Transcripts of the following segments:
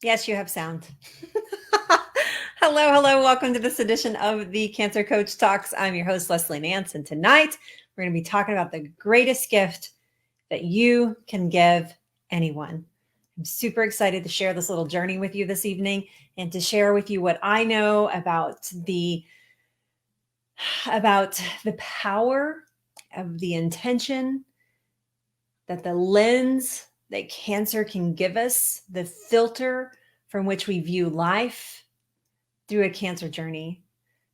Yes, you have sound. Hello, hello. Welcome to this edition of the Cancer Coach Talks. I'm your host, Leslie Nance, and tonight we're going to be talking about the greatest gift that you can give anyone. I'm super excited to share this little journey with you this evening and to share with you what I know about the power of the intention, that the lens that cancer can give us, the filter from which we view life through a cancer journey.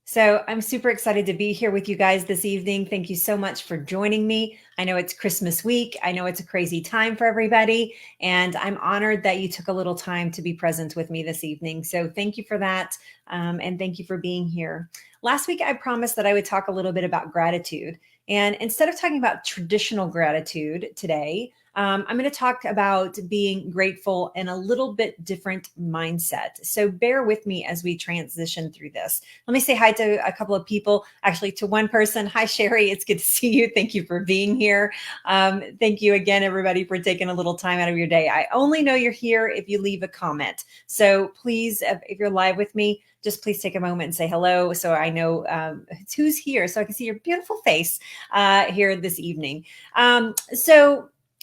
So I'm super excited to be here with you guys this evening. Thank you so much for joining me. I know it's Christmas week. I know it's a crazy time for everybody, and I'm honored that you took a little time to be present with me this evening. So thank you for that, and thank you for being here. Last week, I promised that I would talk a little bit about gratitude. And instead of talking about traditional gratitude today, I'm going to talk about being grateful in a little bit different mindset. So bear with me as we transition through this. Let me say hi to a couple of people, actually to one person. Hi, Sherry. It's good to see you. Thank you for being here. Thank you again, everybody, for taking a little time out of your day. I only know you're here if you leave a comment. So please, if you're live with me, just please take a moment and say hello so I know who's here, so I can see your beautiful face here this evening.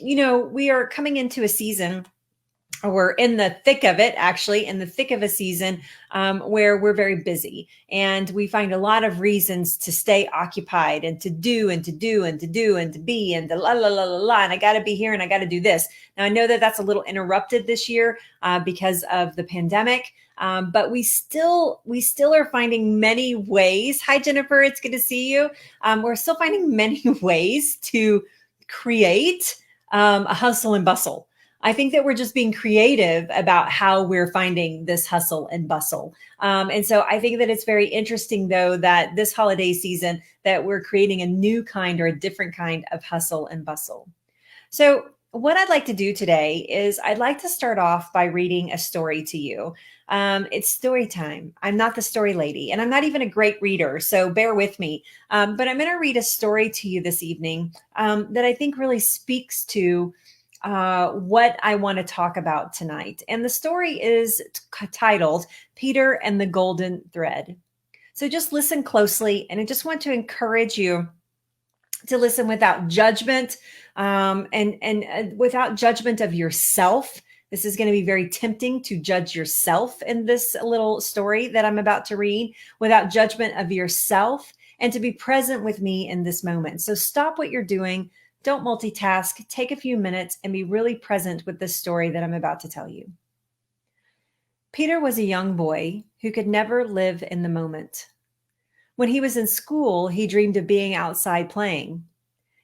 We are coming into a season, or we're in the thick of it, actually, in the thick of a season where we're very busy and we find a lot of reasons to stay occupied and to do and to do and to do and to be and to la la la la la. And I got to be here and I got to do this. Now, I know that that's a little interrupted this year because of the pandemic. But we still are finding many ways. Hi, Jennifer. It's good to see you. We're still finding many ways to create a hustle and bustle. I think that we're just being creative about how we're finding this hustle and bustle. And so I think that it's very interesting, though, that this holiday season that we're creating a new kind or a different kind of hustle and bustle. So what I'd like to do today is I'd like to start off by reading a story to you. It's story time. I'm not the story lady, and I'm not even a great reader, so bear with me. But I'm going to read a story to you this evening that I think really speaks to what I want to talk about tonight. And the story is titled Peter and the Golden Thread. So just listen closely, and I just want to encourage you to listen without judgment and without judgment of yourself. This is going to be very tempting to judge yourself in this little story that I'm about to read, without judgment of yourself, and to be present with me in this moment. So stop what you're doing. Don't multitask. Take a few minutes and be really present with this story that I'm about to tell you. Peter was a young boy who could never live in the moment. When he was in school, he dreamed of being outside playing.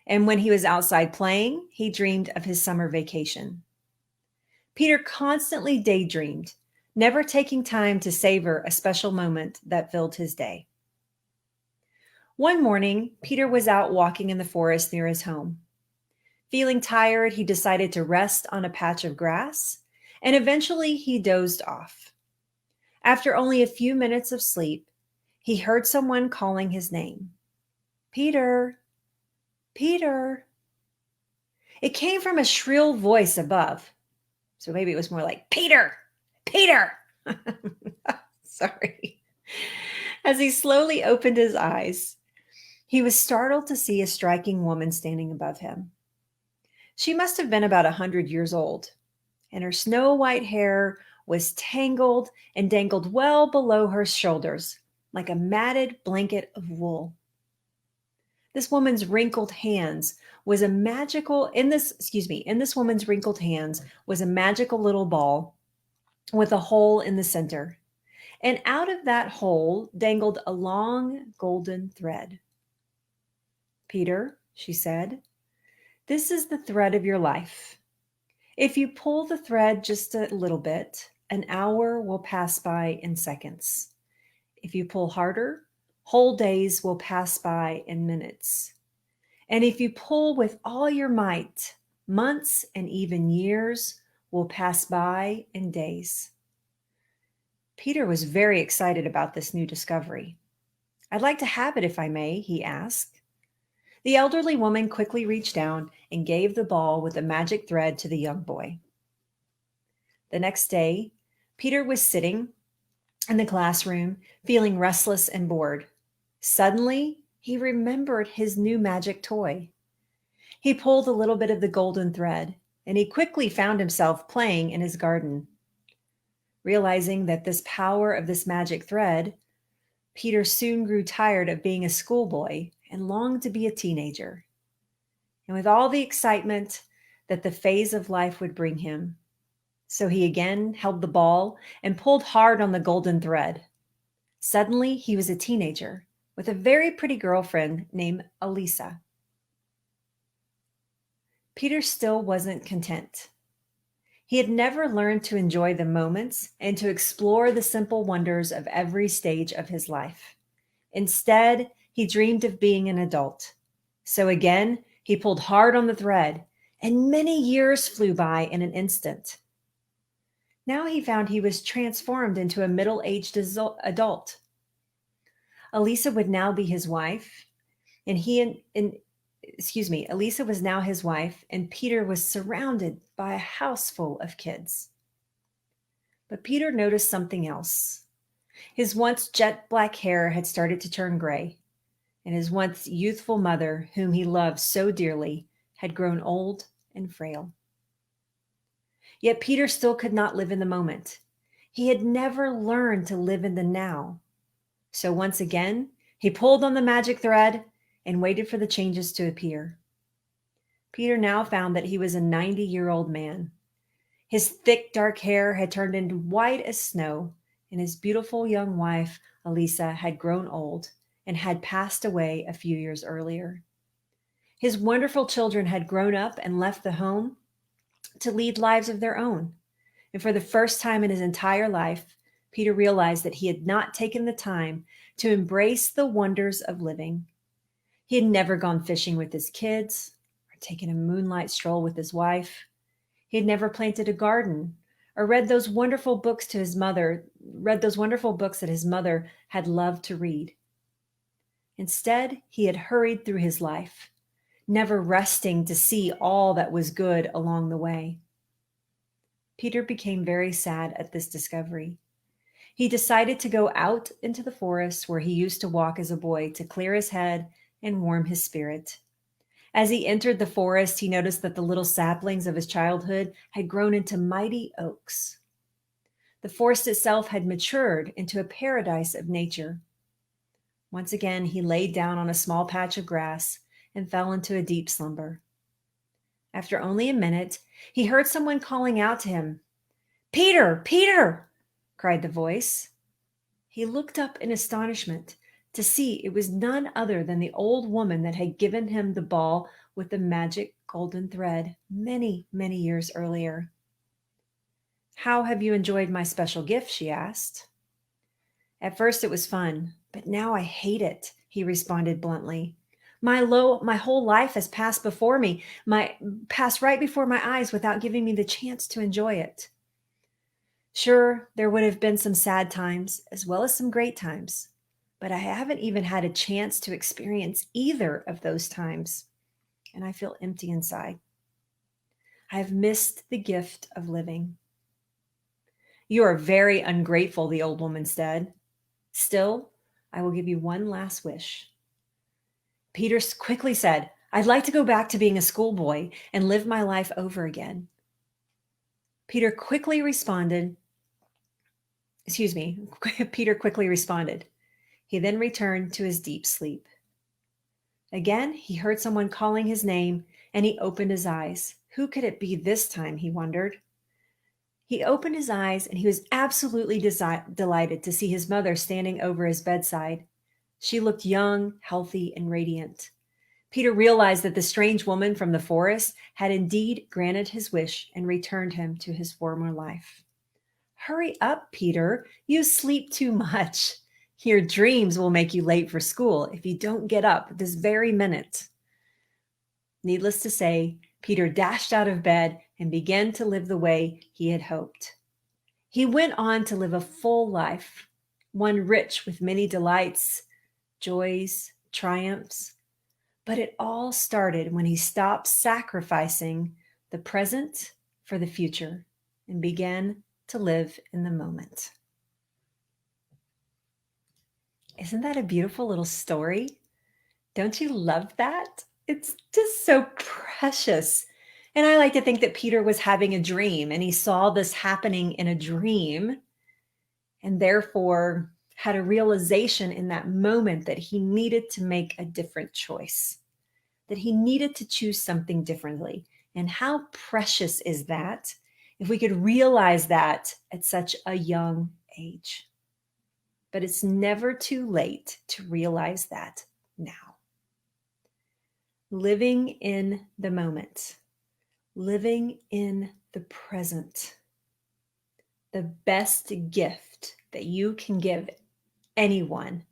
And when he was outside playing, he dreamed of his summer vacation. Peter constantly daydreamed, never taking time to savor a special moment that filled his day. One morning, Peter was out walking in the forest near his home. Feeling tired, he decided to rest on a patch of grass, and eventually he dozed off. After only a few minutes of sleep, he heard someone calling his name. Peter, Peter. It came from a shrill voice above. So maybe it was more like, Peter, Peter. Sorry. As he slowly opened his eyes, he was startled to see a striking woman standing above him. She must have been about 100 years old, and her snow white hair was tangled and dangled well below her shoulders like a matted blanket of wool. This woman's wrinkled hands was a magical in this woman's wrinkled hands was a magical little ball with a hole in the center. And out of that hole dangled a long golden thread. Peter, she said, this is the thread of your life. If you pull the thread just a little bit, an hour will pass by in seconds. If you pull harder, whole days will pass by in minutes. And if you pull with all your might, months and even years will pass by in days. Peter was very excited about this new discovery. I'd like to have it if I may, he asked. The elderly woman quickly reached down and gave the ball with the magic thread to the young boy. The next day, Peter was sitting in the classroom, feeling restless and bored. Suddenly, he remembered his new magic toy. He pulled a little bit of the golden thread, and he quickly found himself playing in his garden. Realizing that this power of this magic thread, Peter soon grew tired of being a schoolboy and longed to be a teenager. And with all the excitement that the phase of life would bring him, so he again held the ball and pulled hard on the golden thread. Suddenly, he was a teenager with a very pretty girlfriend named Elisa. Peter still wasn't content. He had never learned to enjoy the moments and to explore the simple wonders of every stage of his life. Instead, he dreamed of being an adult. So again, he pulled hard on the thread, and many years flew by in an instant. Now he found he was transformed into a middle-aged adult. Elisa would now be his wife, and Elisa was now his wife, and Peter was surrounded by a house full of kids. But Peter noticed something else. His once jet black hair had started to turn gray, and his once youthful mother, whom he loved so dearly, had grown old and frail. Yet Peter still could not live in the moment. He had never learned to live in the now. So once again, he pulled on the magic thread and waited for the changes to appear. Peter now found that he was a 90-year-old man. His thick, dark hair had turned into white as snow, and his beautiful young wife, Elisa, had grown old and had passed away a few years earlier. His wonderful children had grown up and left the home to lead lives of their own. And for the first time in his entire life, Peter realized that he had not taken the time to embrace the wonders of living. He had never gone fishing with his kids or taken a moonlight stroll with his wife. He had never planted a garden or read those wonderful books that his mother had loved to read. Instead, he had hurried through his life, never resting to see all that was good along the way. Peter became very sad at this discovery. He decided to go out into the forest where he used to walk as a boy to clear his head and warm his spirit. As he entered the forest, he noticed that the little saplings of his childhood had grown into mighty oaks. The forest itself had matured into a paradise of nature. Once again, he laid down on a small patch of grass and fell into a deep slumber. After only a minute, he heard someone calling out to him. "Peter, Peter!" cried the voice. He looked up in astonishment to see it was none other than the old woman that had given him the ball with the magic golden thread many, many years earlier. "How have you enjoyed my special gift?" she asked. "At first it was fun, but now I hate it," he responded bluntly. My whole life has passed passed right before my eyes without giving me the chance to enjoy it. Sure, there would have been some sad times as well as some great times, but I haven't even had a chance to experience either of those times, and I feel empty inside. I have missed the gift of living." "You are very ungrateful," the old woman said. "Still, I will give you one last wish." Peter quickly said, "I'd like to go back to being a schoolboy and live my life over again." Peter quickly responded, excuse me, Peter quickly responded. He then returned to his deep sleep. Again, he heard someone calling his name, and he opened his eyes. Who could it be this time, he wondered. He opened his eyes, and he was absolutely delighted to see his mother standing over his bedside. She looked young, healthy, and radiant. Peter realized that the strange woman from the forest had indeed granted his wish and returned him to his former life. "Hurry up, Peter. You sleep too much. Your dreams will make you late for school if you don't get up this very minute." Needless to say, Peter dashed out of bed and began to live the way he had hoped. He went on to live a full life, one rich with many delights, joys, triumphs. But it all started when he stopped sacrificing the present for the future and began to live in the moment. Isn't that a beautiful little story? Don't you love that? It's just so precious. And I like to think that Peter was having a dream and he saw this happening in a dream and therefore had a realization in that moment that he needed to make a different choice, that he needed to choose something differently. And how precious is that if we could realize that at such a young age? But it's never too late to realize that now. Living in the moment, living in the present. The best gift that you can give anyone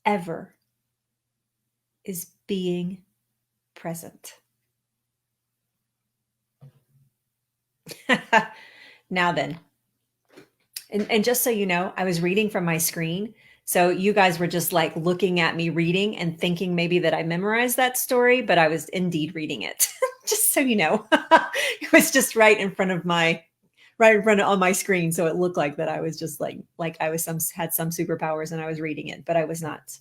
ever is being present. Now then, and just so you know, I was reading from my screen. So you guys were just like looking at me reading and thinking maybe that I memorized that story, but I was indeed reading it. Just so you know, it was just right in front of on my screen. So it looked like that I was just like I was had some superpowers and I was reading it, but I was not.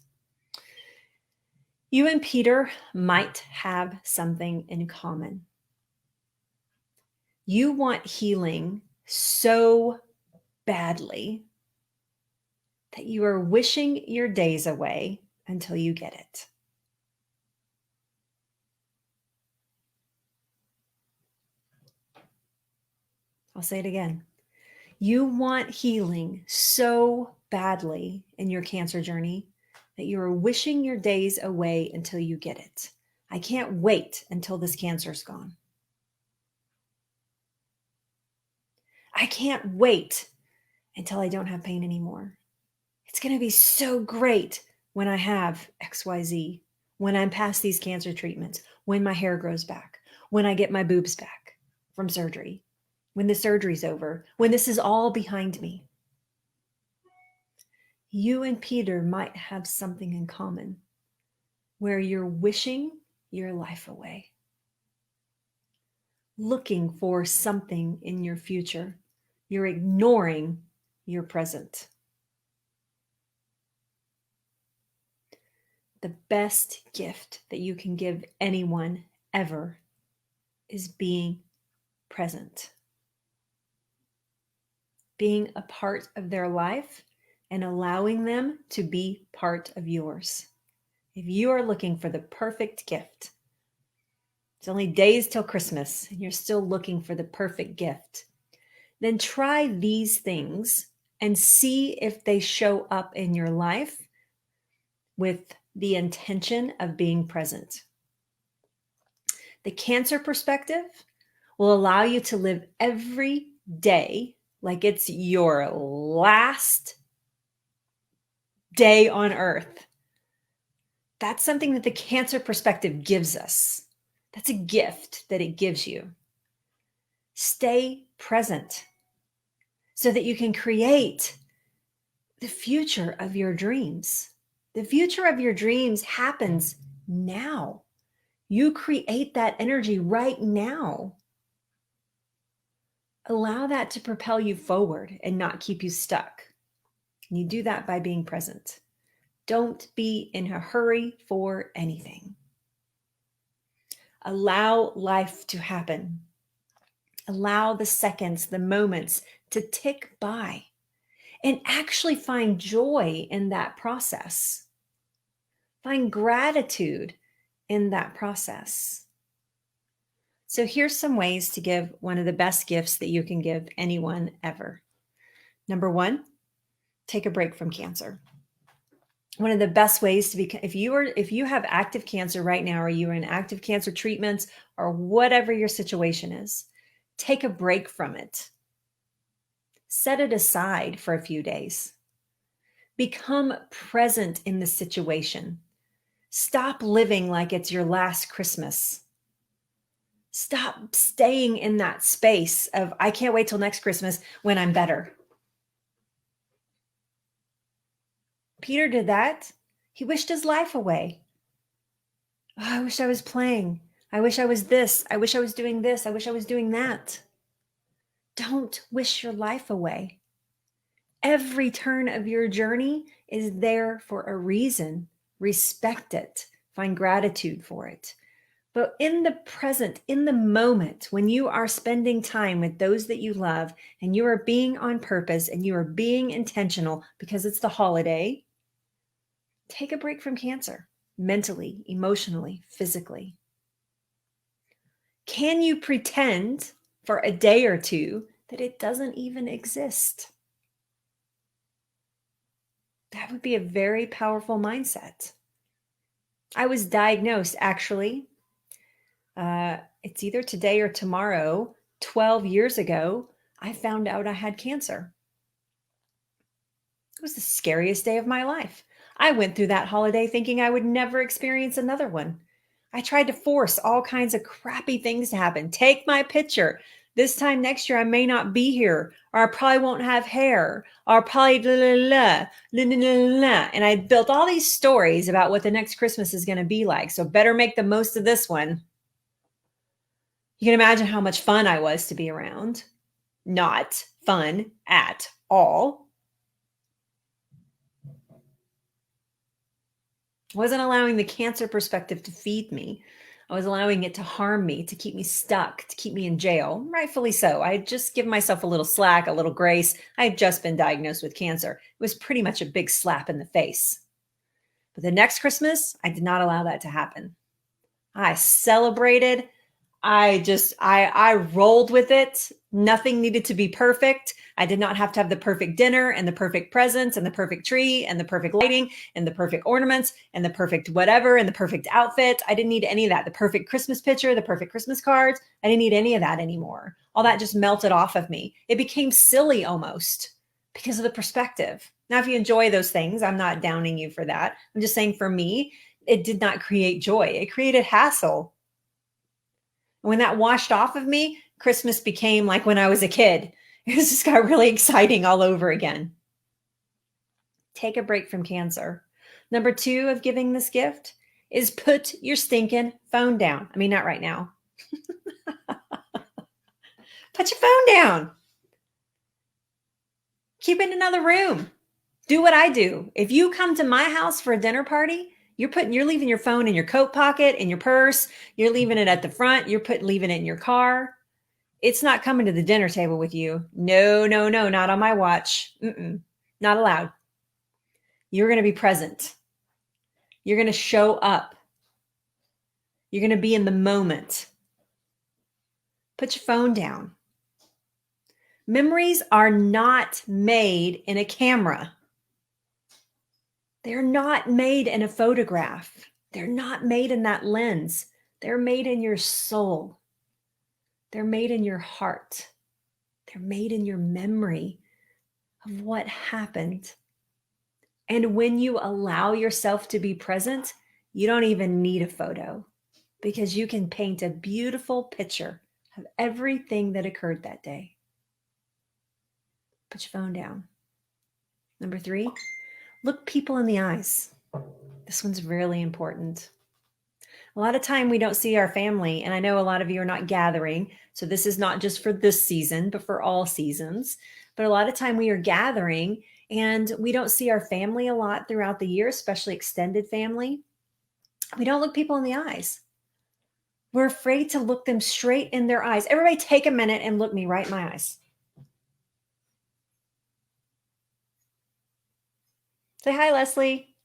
You and Peter might have something in common. You want healing so badly that you are wishing your days away until you get it. I'll say it again. You want healing so badly in your cancer journey that you are wishing your days away until you get it. I can't wait until this cancer's gone. I can't wait until I don't have pain anymore. It's going to be so great when I have XYZ, when I'm past these cancer treatments, when my hair grows back, when I get my boobs back from surgery, when the surgery's over, when this is all behind me. You and Peter might have something in common where you're wishing your life away, looking for something in your future. You're ignoring your present. The best gift that you can give anyone ever is being present, being a part of their life and allowing them to be part of yours. If you are looking for the perfect gift, it's only days till Christmas and you're still looking for the perfect gift, then try these things and see if they show up in your life with the intention of being present. The cancer perspective will allow you to live every day like it's your last day on earth. That's something that the cancer perspective gives us. That's a gift that it gives you. Stay present so that you can create the future of your dreams. The future of your dreams happens now. You create that energy right now. Allow that to propel you forward and not keep you stuck. And you do that by being present. Don't be in a hurry for anything. Allow life to happen. Allow the seconds, the moments to tick by and actually find joy in that process. Find gratitude in that process. So here's some ways to give one of the best gifts that you can give anyone ever. Number one, take a break from cancer. One of the best ways to be, if you have active cancer right now, or you are in active cancer treatments, or whatever your situation is, take a break from it. Set it aside for a few days. Become present in the situation. Stop living like it's your last Christmas. Stop staying in that space of, I can't wait till next Christmas when I'm better. Peter did that. He wished his life away. Oh, I wish I was playing. I wish I was this. I wish I was doing this. I wish I was doing that. Don't wish your life away. Every turn of your journey is there for a reason. Respect it. Find gratitude for it. But in the present, in the moment, when you are spending time with those that you love and you are being on purpose and you are being intentional because it's the holiday, take a break from cancer mentally, emotionally, physically. Can you pretend for a day or two that it doesn't even exist? That would be a very powerful mindset. I was diagnosed actually, it's either today or tomorrow, 12 years ago, I found out I had cancer. It was the scariest day of my life. I went through that holiday thinking I would never experience another one. I tried to force all kinds of crappy things to happen. Take my picture. This time next year, I may not be here, or I probably won't have hair, or probably la la la, la la la la. And I built all these stories about what the next Christmas is going to be like. So better make the most of this one. You can imagine how much fun I was to be around. Not fun at all. I wasn't allowing the cancer perspective to feed me. I was allowing it to harm me, to keep me stuck, to keep me in jail. Rightfully so. I had just given myself a little slack, a little grace. I had just been diagnosed with cancer. It was pretty much a big slap in the face. But the next Christmas, I did not allow that to happen. I celebrated. I rolled with it. Nothing needed to be perfect. I did not have to have the perfect dinner and the perfect presents and the perfect tree and the perfect lighting and the perfect ornaments and the perfect whatever and the perfect outfit. I didn't need any of that. The perfect Christmas picture, the perfect Christmas cards. I didn't need any of that anymore. All that just melted off of me. It became silly almost because of the perspective. Now, if you enjoy those things, I'm not downing you for that. I'm just saying for me, it did not create joy. It created hassle. When that washed off of me, Christmas became like when I was a kid. It just got really exciting all over again. Take a break from cancer. Number 2 of giving this gift is put your stinking phone down. I mean, not right now. Put your phone down. Keep it in another room. Do what I do. If you come to my house for a dinner party, you're leaving your phone in your coat pocket, in your purse. You're leaving it at the front. Leaving it in your car. It's not coming to the dinner table with you. No, no, no, not on my watch. Not allowed. You're going to be present. You're going to show up. You're going to be in the moment. Put your phone down. Memories are not made in a camera. They're not made in a photograph. They're not made in that lens. They're made in your soul. They're made in your heart. They're made in your memory of what happened. And when you allow yourself to be present, you don't even need a photo because you can paint a beautiful picture of everything that occurred that day. Put your phone down. Number 3, look people in the eyes. This one's really important. A lot of time we don't see our family, and I know a lot of you are not gathering, so this is not just for this season, but for all seasons. But a lot of time we are gathering and we don't see our family a lot throughout the year, especially extended family. We don't look people in the eyes. We're afraid to look them straight in their eyes. Everybody take a minute and look me right in my eyes. Say hi, Leslie.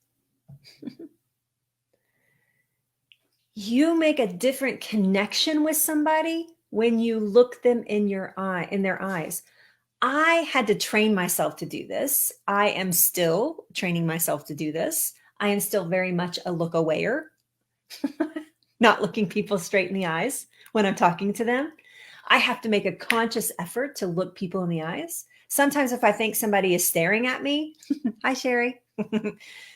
You make a different connection with somebody when you look them in their eyes. I had to train myself to do this. I am still training myself to do this. I am still very much a look awayer, not looking people straight in the eyes when I'm talking to them. I have to make a conscious effort to look people in the eyes. Sometimes if I think somebody is staring at me, hi, Sherry.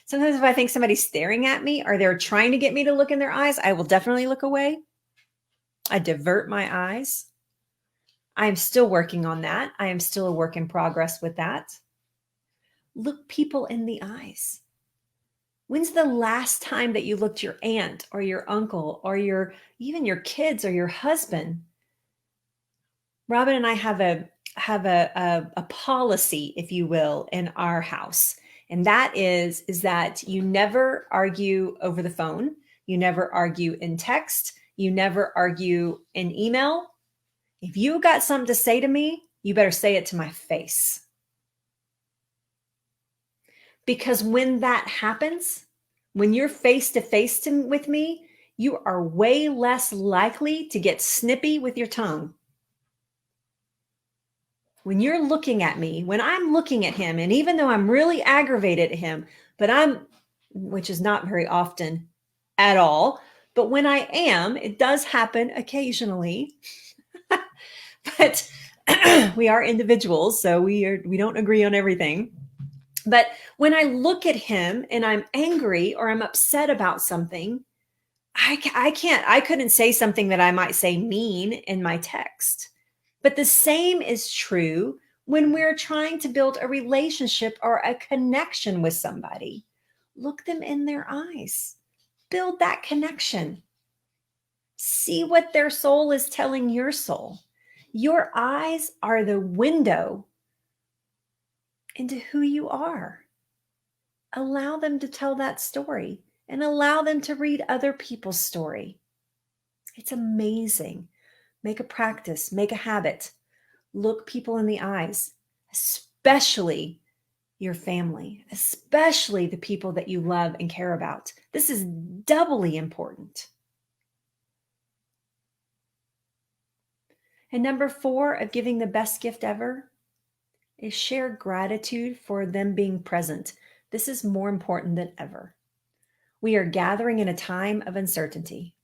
Sometimes if I think somebody's staring at me or they're trying to get me to look in their eyes, I will definitely look away. I divert my eyes. I am still working on that. I am still a work in progress with that. Look people in the eyes. When's the last time that you looked your aunt or your uncle or even your kids or your husband? Robin and I have have a policy, if you will, in our house. And that is that you never argue over the phone. You never argue in text. You never argue in email. If you got something to say to me, you better say it to my face. Because when that happens, when you're face to face with me, you are way less likely to get snippy with your tongue. When you're looking at me, when I'm looking at him, and even though I'm really aggravated at him, which is not very often at all, but when I am, it does happen occasionally. But we are individuals, so we don't agree on everything. But when I look at him and I'm angry or I'm upset about something, I couldn't say something that I might say mean in my text. But the same is true when we're trying to build a relationship or a connection with somebody. Look them in their eyes, build that connection. See what their soul is telling your soul. Your eyes are the window into who you are. Allow them to tell that story and allow them to read other people's story. It's amazing. Make a practice, make a habit. Look people in the eyes, especially your family, especially the people that you love and care about. This is doubly important. And number 4 of giving the best gift ever is share gratitude for them being present. This is more important than ever. We are gathering in a time of uncertainty.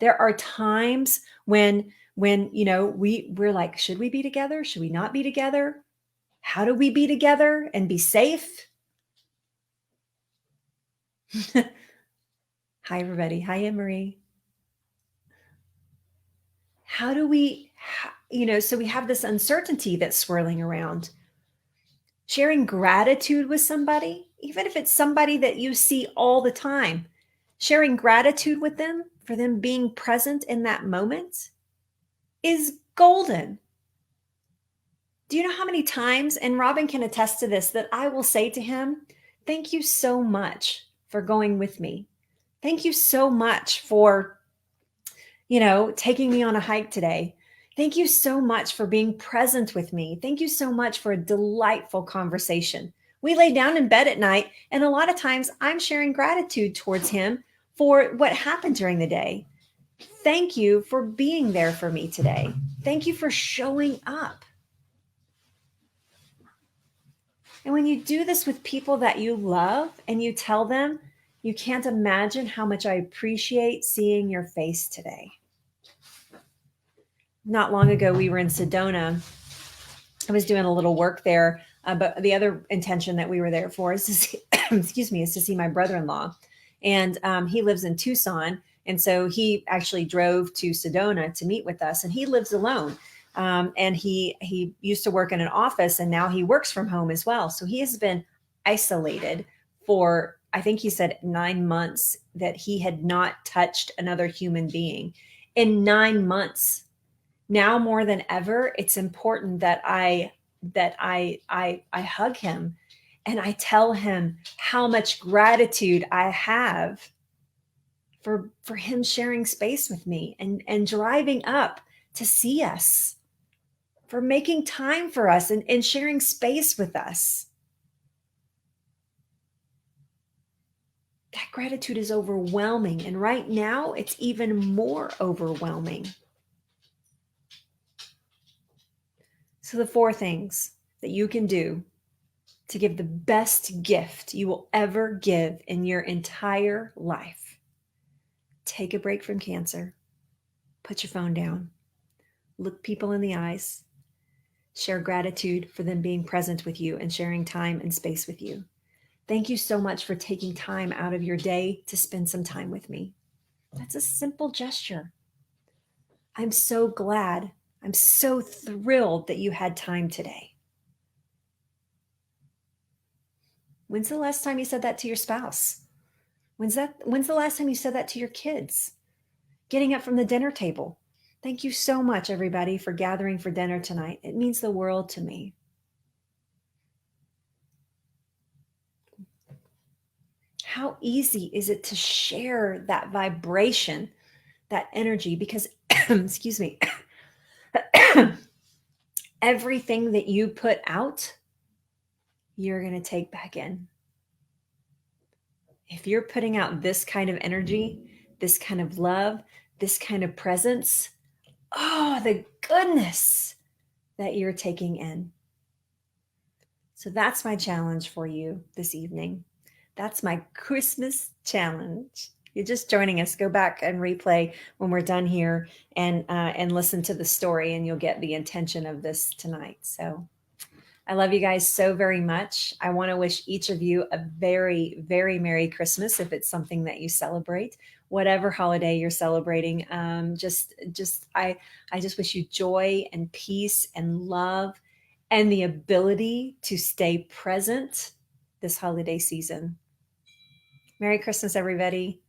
There are times when we're like, should we be together? Should we not be together? How do we be together and be safe? Hi, everybody. Hi, Anne-Marie. How do we, so we have this uncertainty that's swirling around. Sharing gratitude with somebody, even if it's somebody that you see all the time, sharing gratitude with them for them being present in that moment is golden. Do you know how many times, and Robin can attest to this, that I will say to him, thank you so much for going with me. Thank you so much for, taking me on a hike today. Thank you so much for being present with me. Thank you so much for a delightful conversation. We lay down in bed at night, and a lot of times I'm sharing gratitude towards him for what happened during the day. Thank you for being there for me today. Thank you for showing up. And when you do this with people that you love and you tell them, you can't imagine how much I appreciate seeing your face today. Not long ago, we were in Sedona. I was doing a little work there, but the other intention that we were there for is to see, is to see my brother-in-law. And he lives in Tucson. And so he actually drove to Sedona to meet with us, and he lives alone. And he used to work in an office, and now he works from home as well. So he has been isolated for, I think he said 9 months, that he had not touched another human being in 9 months. Now more than ever, it's important that I hug him and I tell him how much gratitude I have for him sharing space with me and driving up to see us, for making time for us and sharing space with us. That gratitude is overwhelming. And right now, it's even more overwhelming. So the 4 things that you can do to give the best gift you will ever give in your entire life. Take a break from cancer. Put your phone down. Look people in the eyes. Share gratitude for them being present with you and sharing time and space with you. Thank you so much for taking time out of your day to spend some time with me. That's a simple gesture. I'm so glad. I'm so thrilled that you had time today. When's the last time you said that to your spouse? When's the last time you said that to your kids? Getting up from the dinner table. Thank you so much, everybody, for gathering for dinner tonight. It means the world to me. How easy is it to share that vibration, that energy? Because, excuse me, everything that you put out, you're going to take back in. If you're putting out this kind of energy, this kind of love, this kind of presence, oh, the goodness that you're taking in. So that's my challenge for you this evening. That's my Christmas challenge. You're just joining us. Go back and replay when we're done here, and listen to the story, and you'll get the intention of this tonight. So I love you guys so very much. I want to wish each of you a very, very Merry Christmas if it's something that you celebrate, whatever holiday you're celebrating. I just wish you joy and peace and love and the ability to stay present this holiday season. Merry Christmas, everybody.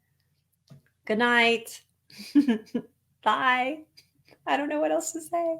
Good night. Bye. I don't know what else to say.